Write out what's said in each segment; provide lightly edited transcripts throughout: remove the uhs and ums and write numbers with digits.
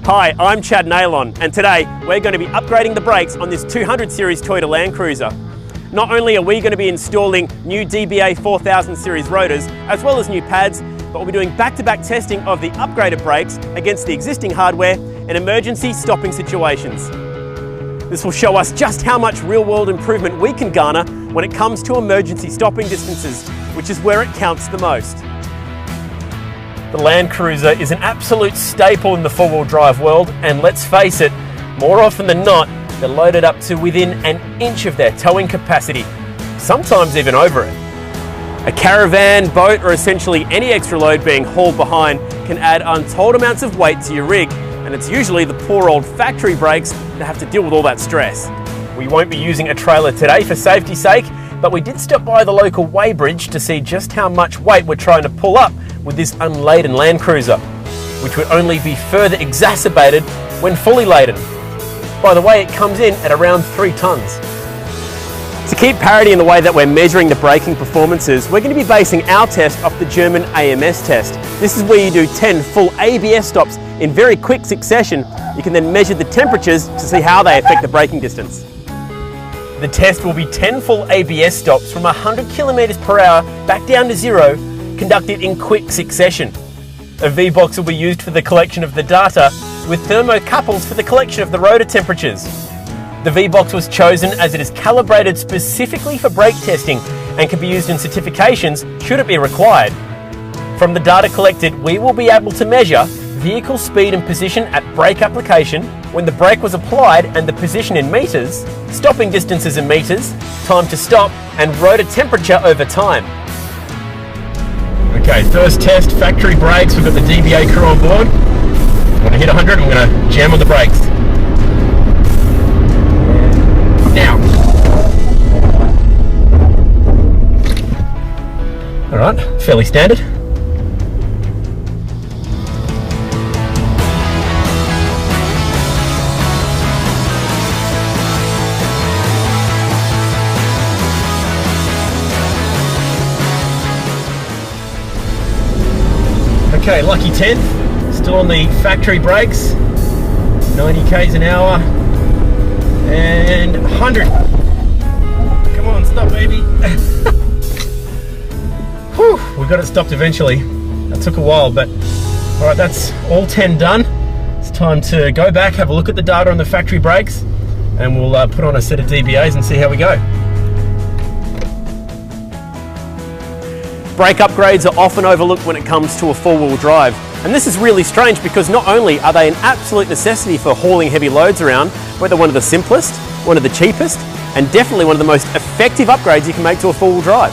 Hi, I'm Chad Nailon, and today we're going to be upgrading the brakes on this 200 series Toyota Landcruiser. Not only are we going to be installing new DBA 4000 series rotors, as well as new pads, but we'll be doing back-to-back testing of the upgraded brakes against the existing hardware in emergency stopping situations. This will show us just how much real-world improvement we can garner when it comes to emergency stopping distances, which is where it counts the most. The Landcruiser is an absolute staple in the four-wheel drive world, and let's face it, more often than not, they're loaded up to within an inch of their towing capacity, sometimes even over it. A caravan, boat, or essentially any extra load being hauled behind can add untold amounts of weight to your rig, and it's usually the poor old factory brakes that have to deal with all that stress. We won't be using a trailer today for safety's sake, but we did stop by the local weighbridge to see just how much weight we're trying to pull up with this unladen Landcruiser, which would only be further exacerbated when fully laden. By the way, it comes in at around 3 tons. To keep parity in the way that we're measuring the braking performances, we're going to be basing our test off the German AMS test. This is where you do 10 full ABS stops in very quick succession. You can then measure the temperatures to see how they affect the braking distance. The test will be 10 full ABS stops from 100 kilometers per hour back down to 0, conducted in quick succession. A V-box will be used for the collection of the data, with thermocouples for the collection of the rotor temperatures. The V-box was chosen as it is calibrated specifically for brake testing and can be used in certifications should it be required. From the data collected, we will be able to measure vehicle speed and position at brake application, when the brake was applied and the position in meters, stopping distances in meters, time to stop, and rotor temperature over time. Okay, first test, factory brakes. We've got the DBA crew on board. I'm going to hit 100, I'm going to jam on the brakes. Now. Alright, fairly standard. Okay, lucky 10th, still on the factory brakes, 90 k's an hour, and 100. Come on, stop baby. Whew, we got it stopped eventually. That took a while, but all right, that's all 10 done. It's time to go back, have a look at the data on the factory brakes, and we'll put on a set of DBAs and see how we go. Brake upgrades are often overlooked when it comes to a four-wheel drive. And this is really strange because not only are they an absolute necessity for hauling heavy loads around, but they're one of the simplest, one of the cheapest, and definitely one of the most effective upgrades you can make to a four-wheel drive.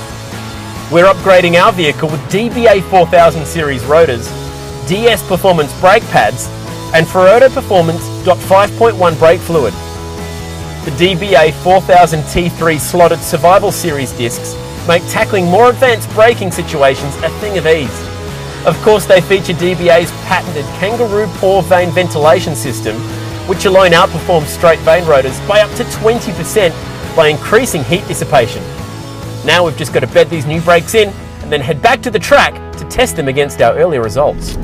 We're upgrading our vehicle with DBA 4000 series rotors, DS Performance brake pads, and Rotors Performance .5.1 brake fluid. The DBA 4000 T3 slotted survival series discs make tackling more advanced braking situations a thing of ease. Of course, they feature DBA's patented kangaroo paw vane ventilation system, which alone outperforms straight vane rotors by up to 20% by increasing heat dissipation. Now we've just got to bed these new brakes in and then head back to the track to test them against our earlier results.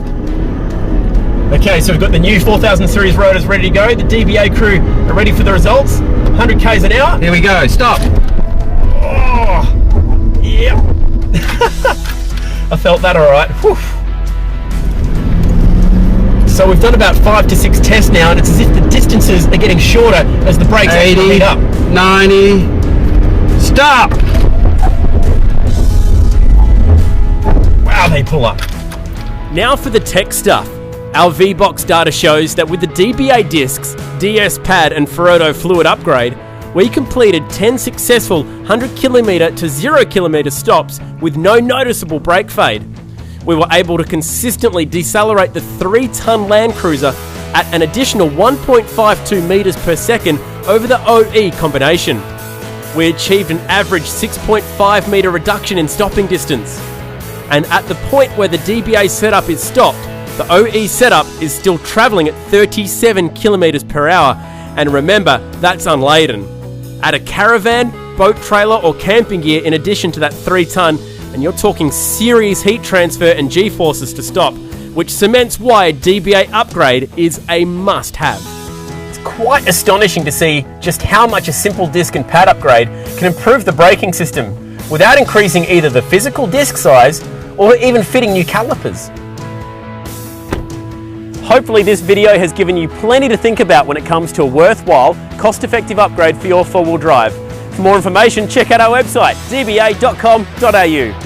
Okay, so we've got the new 4000 series rotors ready to go. The DBA crew are ready for the results. 100 k's an hour. Here we go, stop. Oh. Yep. I felt that all right. Whew. So we've done about 5 to 6 tests now, and it's as if the distances are getting shorter as the brakes 80, actually heat up. 90, stop! Wow, they pull up. Now for the tech stuff. Our V-Box data shows that with the DBA discs, DS pad and Rotors fluid upgrade, we completed 10 successful 100 kilometre to 0 kilometre stops with no noticeable brake fade. We were able to consistently decelerate the 3-ton Landcruiser at an additional 1.52 metres per second over the OE combination. We achieved an average 6.5 metre reduction in stopping distance. And at the point where the DBA setup is stopped, the OE setup is still travelling at 37 kilometres per hour, and remember, that's unladen. Add a caravan, boat trailer or camping gear in addition to that 3-ton, and you're talking serious heat transfer and G-forces to stop, which cements why a DBA upgrade is a must-have. It's quite astonishing to see just how much a simple disc and pad upgrade can improve the braking system without increasing either the physical disc size or even fitting new calipers. Hopefully this video has given you plenty to think about when it comes to a worthwhile, cost-effective upgrade for your four-wheel drive. For more information, check out our website, dba.com.au.